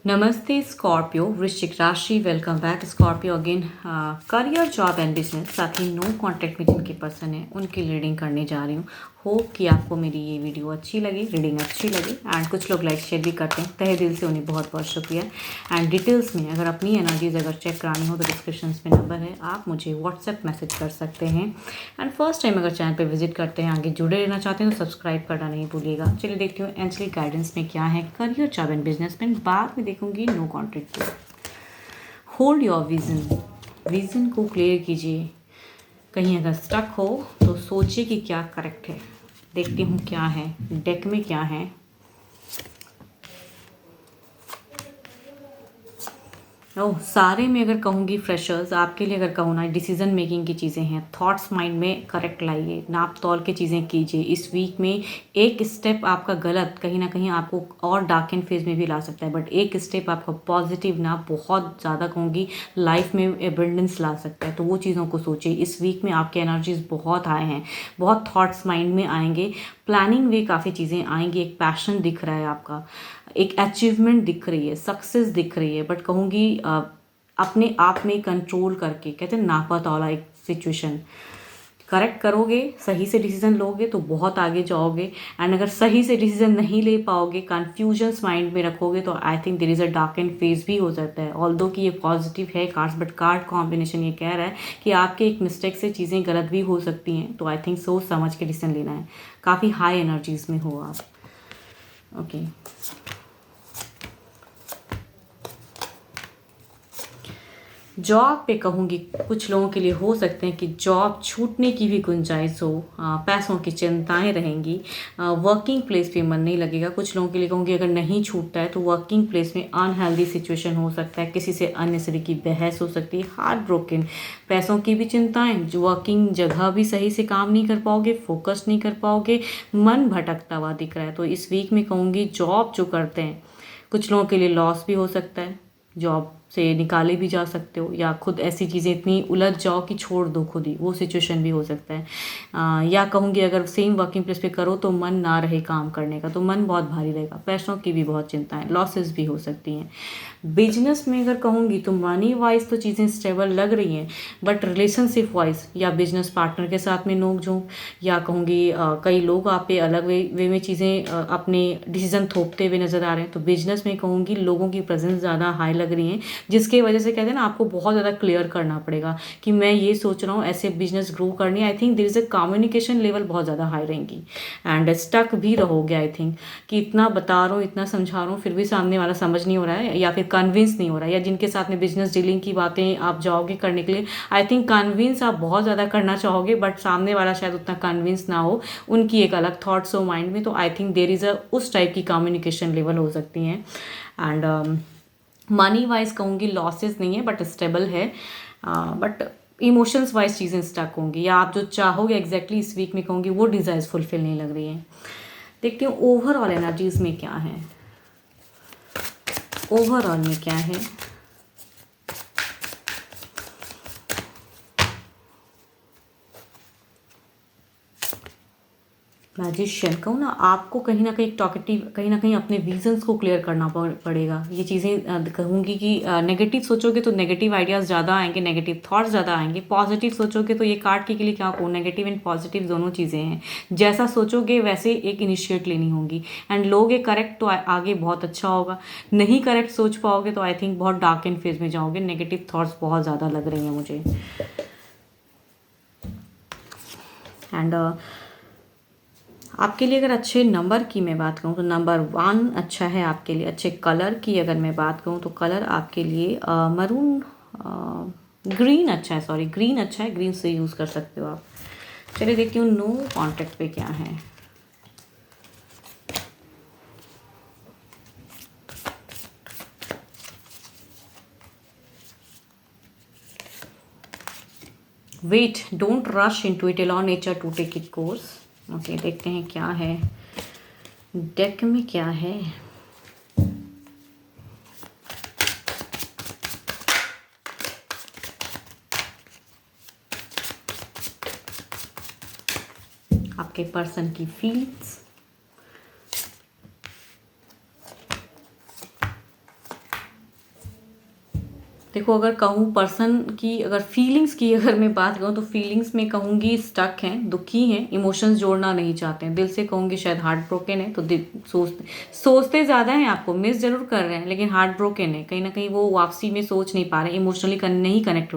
नमस्ते स्कॉर्पियो वृश्चिक राशि। Welcome back Scorpio again. Career job and business, साथ ही नो कॉन्टैक्ट में जिनके पर्सन है उनकी रीडिंग करने जा रही हूँ। होप कि आपको मेरी ये वीडियो अच्छी लगी, रीडिंग अच्छी लगी। एंड कुछ लोग लाइक शेयर भी करते हैं, तहे दिल से उन्हें बहुत बहुत शुक्रिया। एंड डिटेल्स में अगर अपनी एनर्जीज अगर चेक करानी हो तो डिस्क्रिप्शन में नंबर है, आप मुझे व्हाट्सएप मैसेज कर सकते हैं। एंड फर्स्ट टाइम अगर चैनल पर विजिट करते हैं, आगे जुड़े रहना चाहते हैं तो सब्सक्राइब करना नहीं भूलिएगा। चलिए देखती हूँ एंजलिक गाइडेंस में क्या है करियर जॉब एंड बिजनेस में। बाद में देखूंगी no contract. Hold your vision, vision को क्लियर कीजिए। कहीं अगर स्टक हो तो सोचिए कि क्या करेक्ट है। देखती हूँ क्या है डेक में, क्या है। ओह, सारे में अगर कहूँगी फ्रेशर्स, आपके लिए अगर कहूँ ना, डिसीजन मेकिंग की चीज़ें हैं। थॉट्स माइंड में करेक्ट लाइए, नाप तौल के चीज़ें कीजिए। इस वीक में एक स्टेप आपका गलत कहीं ना कहीं आपको और डार्क एंड फेज में भी ला सकता है, बट एक स्टेप आपका पॉजिटिव ना बहुत ज़्यादा कहूँगी लाइफ में एबंडेंस ला सकता है। तो वो चीज़ों को सोचिए। इस वीक में आपके एनर्जीज बहुत आए हैं, बहुत थॉट्स माइंड में आएंगे। प्लानिंग वे काफ़ी चीज़ें आएंगी। एक पैशन दिख रहा है आपका, एक अचीवमेंट दिख रही है, सक्सेस दिख रही है। बट कहूँगी अपने आप में कंट्रोल करके, कहते हैं नापा तौला एक सिचुएशन करेक्ट करोगे, सही से डिसीजन लोगे तो बहुत आगे जाओगे। एंड अगर सही से डिसीजन नहीं ले पाओगे, कन्फ्यूजन्स माइंड में रखोगे, तो I think there is a dark and phase भी हो सकता है। ऑल्दो कि ये पॉजिटिव है कार्ड्स, बट कार्ड कॉम्बिनेशन ये कह रहा है कि आपके एक मिस्टेक से चीज़ें गलत भी हो सकती हैं। तो आई थिंक सोच समझ के डिसीजन लेना है। काफ़ी हाई एनर्जीज में हो आप। ओके जॉब पे कहूँगी कुछ लोगों के लिए हो सकते हैं कि जॉब छूटने की भी गुंजाइश हो। पैसों की चिंताएं रहेंगी। वर्किंग प्लेस पे मन नहीं लगेगा। कुछ लोगों के लिए कहूँगी अगर नहीं छूटता है तो वर्किंग प्लेस में अनहेल्दी सिचुएशन हो सकता है, किसी से अननेसेसरी की बहस हो सकती है, हार्ट ब्रोकन। पैसों की भी चिंताएं, जो वर्किंग जगह भी सही से काम नहीं कर पाओगे, फोकस नहीं कर पाओगे, मन भटकता हुआ दिख रहा है। तो इस वीक में कहूँगी जॉब जो करते हैं कुछ लोगों के लिए लॉस भी हो सकता है, जॉब से निकाले भी जा सकते हो, या खुद ऐसी चीज़ें इतनी उलझ जाओ कि छोड़ दो खुद ही, वो सिचुएशन भी हो सकता है। या कहूँगी अगर सेम वर्किंग प्लेस पे करो तो मन ना रहे काम करने का, तो मन बहुत भारी रहेगा। पैसों की भी बहुत चिंताएं, लॉसेस भी हो सकती हैं। बिजनेस में अगर कहूँगी तो मनी वाइज तो चीज़ें स्टेबल लग रही हैं, बट रिलेशनशिप वाइज या बिजनेस पार्टनर के साथ में नोक झोंक, या कहूँगी कई लोग आप पे अलग वे में चीज़ें अपने डिसीजन थोपते हुए नजर आ रहे हैं। तो बिजनेस में कहूँगी लोगों की प्रेजेंस ज़्यादा हाई लग रही है, जिसके वजह से कहते हैं ना आपको बहुत ज़्यादा क्लियर करना पड़ेगा कि मैं ये सोच रहा हूँ, ऐसे बिजनेस ग्रो करनी है। I think there is a communication level बहुत ज़्यादा हाई रहेंगी। एंड स्टक भी रहोगे आई थिंक, कि इतना बता रहा हूँ, इतना समझा रहा हूँ, फिर भी सामने वाला समझ नहीं हो रहा है, या फिर कन्विंस नहीं हो रहा है, या जिनके साथ में बिजनेस डीलिंग की बातें आप जाओगे करने के लिए, आई थिंक कन्विंस आप बहुत ज़्यादा करना चाहोगे, बट सामने वाला शायद उतना कन्विंस ना हो, उनकी एक अलग थॉट्स हो माइंड में। तो I think there is a उस टाइप की कम्युनिकेशन लेवल हो सकती हैं। एंड मनी वाइज कहूँगी लॉसेस नहीं है बट स्टेबल है, बट इमोशंस वाइज चीज़ें स्टक होंगी, या आप जो चाहोगे एग्जैक्टली इस वीक में कहूँगी वो डिज़ायर्स फुलफिल नहीं लग रही हैं। देखती हूँ ओवरऑल एनर्जीज में क्या है, ओवरऑल में क्या है। मैजिशियन कहूँ ना, आपको कहीं ना कहीं टॉकेटिव, कहीं ना कहीं अपने विजन्स को क्लियर करना पड़ेगा। ये चीज़ें कहूँगी कि नेगेटिव सोचोगे तो नेगेटिव आइडियाज़ ज़्यादा आएंगे, नेगेटिव थॉट्स ज़्यादा आएंगे। पॉजिटिव सोचोगे तो ये कार्ड के लिए क्या कहूँ, नेगेटिव एंड पॉजिटिव दोनों चीज़ें हैं। जैसा सोचोगे वैसे एक इनिशिएट लेनी होगी, एंड लोगे करेक्ट तो आगे बहुत अच्छा होगा। नहीं करेक्ट सोच पाओगे तो आई थिंक बहुत डार्क एंड फेज में जाओगे। नेगेटिव थॉट्स बहुत ज़्यादा लग रही हैं मुझे। एंड आपके लिए अगर अच्छे नंबर की मैं बात करूँ तो नंबर 1 अच्छा है आपके लिए। अच्छे कलर की अगर मैं बात करूँ तो कलर आपके लिए मरून, ग्रीन अच्छा है, सॉरी ग्रीन अच्छा है, ग्रीन से यूज़ कर सकते हो आप। चलिए देखती हूँ नो कॉन्टैक्ट पे क्या है। Wait, don't rush into it, allow nature to take it course. Okay देखते हैं क्या है डेक में, क्या है। आपके पर्सन की फीलिंग्स, देखो अगर कहूँ पर्सन की, अगर फीलिंग्स की अगर मैं बात करूँ तो फीलिंग्स में कहूँगी स्टक हैं, दुखी हैं, इमोशंस जोड़ना नहीं चाहते हैं। दिल से कहूँगी शायद हार्ट ब्रोकन है, तो दिल सोचते ज़्यादा हैं, आपको मिस जरूर कर रहे हैं, लेकिन हार्ट ब्रोकन है। कहीं ना कहीं वो वापसी में सोच नहीं पा रहे, इमोशनली नहीं कनेक्ट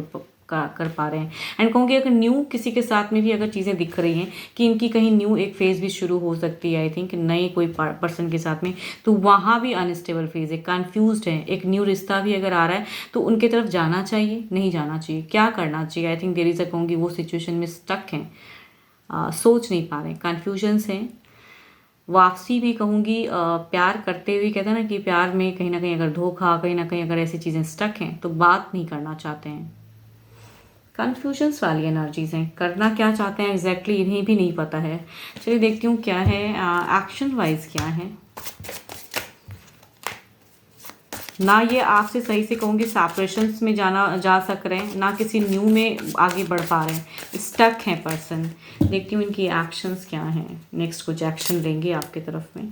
कर पा रहे हैं। एंड कहूँगी अगर न्यू किसी के साथ में भी अगर चीज़ें दिख रही हैं कि इनकी कहीं न्यू एक फेज भी शुरू हो सकती है, आई थिंक नए कोई पर्सन के साथ में, तो वहाँ भी अनस्टेबल फेज है, कन्फ्यूज्ड है। एक न्यू रिश्ता भी अगर आ रहा है तो उनके तरफ जाना चाहिए, नहीं जाना चाहिए, क्या करना चाहिए, I think there is a कहूँगी वो सिचुएशन में स्टक हैं, सोच नहीं पा रहे, कन्फ्यूजन्स हैं। वापसी भी कहूँगी प्यार करते हुए, कहते हैं ना कि प्यार में कहीं ना कहीं अगर धोखा, कहीं ना कहीं अगर ऐसी चीज़ें स्टक हैं तो बात नहीं करना चाहते हैं। कन्फ्यूजन्स वाली एनर्जीज हैं, करना क्या चाहते हैं एग्जैक्टली इन्हें भी नहीं पता है। चलिए देखती हूँ क्या है एक्शन वाइज क्या है। ना ये आपसे सही से कहूँगी सेपरेशंस में जा सक रहे हैं, ना किसी न्यू में आगे बढ़ पा रहे हैं, स्टक हैं पर्सन। देखती हूँ इनकी एक्शंस क्या हैं, नेक्स्ट कुछ एक्शन लेंगे आपके तरफ में।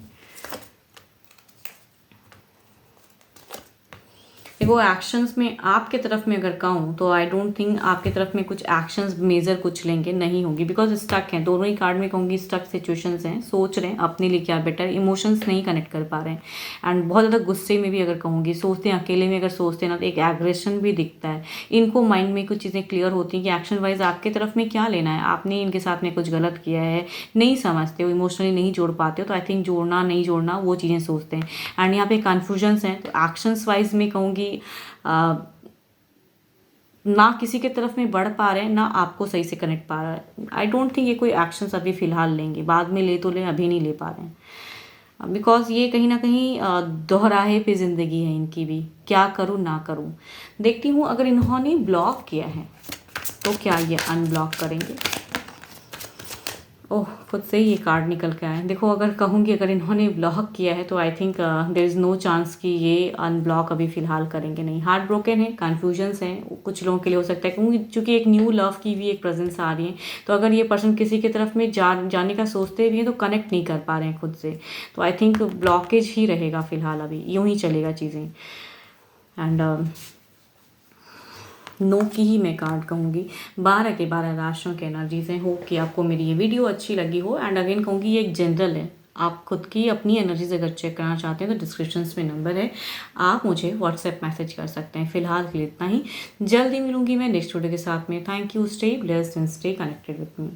देखो एक्शंस में आपके तरफ में अगर कहूँ तो आई डोंट थिंक आपके तरफ में कुछ एक्शंस मेजर कुछ लेंगे, नहीं होंगी, बिकॉज स्टक हैं। दोनों ही कार्ड में कहूँगी स्टक सिचुएशंस हैं, सोच रहे हैं अपने लिए क्या बेटर, इमोशंस नहीं कनेक्ट कर पा रहे हैं। एंड बहुत ज़्यादा गुस्से में भी अगर कहूँगी, सोचते हैं अकेले में अगर सोचते हैं ना तो एक एग्रेशन भी दिखता है। इनको माइंड में कुछ चीज़ें क्लियर होती हैं कि एक्शन वाइज आपके तरफ में क्या लेना है, आपने इनके साथ में कुछ गलत किया है, नहीं समझते हो, इमोशनली नहीं जोड़ पाते हो, तो आई थिंक जोड़ना नहीं जोड़ना वो चीज़ें सोचते हैं। एंड यहाँ पे कन्फ्यूजन्स हैं, तो एक्शंस वाइज में कहूँगी ना किसी के तरफ में बढ़ पा रहे हैं, ना आपको सही से कनेक्ट पा रहा है। आई डोंट थिंक ये कोई एक्शंस अभी फ़िलहाल लेंगे, बाद में ले तो लें, अभी नहीं ले पा रहे हैं, बिकॉज ये कहीं ना कहीं दोहराहे पे ज़िंदगी है इनकी भी, क्या करूँ ना करूँ। देखती हूँ अगर इन्होंने ब्लॉक किया है तो क्या ये अनब्लॉक करेंगे। ओह, खुद से ही ये कार्ड निकल के आए। देखो अगर कहूँगी अगर इन्होंने ब्लॉक किया है तो I think there is no chance कि ये अनब्लॉक अभी फ़िलहाल करेंगे नहीं। हार्ट ब्रोकन है, कन्फ्यूजन्स हैं, कुछ लोगों के लिए हो सकता है क्योंकि चूँकि एक न्यू लव की भी एक प्रेजेंस आ रही है, तो अगर ये पर्सन किसी की तरफ में जाने का सोचते भी हैं तो कनेक्ट नहीं कर पा रहे हैं खुद से, तो आई थिंक ब्लॉकेज ही रहेगा फ़िलहाल, अभी यूँ ही चलेगा चीज़ें। एंड नो की ही मैं कार्ड कहूँगी। 12 के 12 राशियों के एनर्जीज हैं। होप कि आपको मेरी ये वीडियो अच्छी लगी हो। एंड अगेन कहूँगी ये एक जनरल है, आप खुद की अपनी एनर्जीज अगर चेक करना चाहते हैं तो डिस्क्रिप्शन में नंबर है, आप मुझे व्हाट्सएप मैसेज कर सकते हैं। फिलहाल के लिए इतना ही, जल्दी मिलूंगी मैं नेक्स्ट वीडियो के साथ में। Thank you, stay blessed and stay connected with me.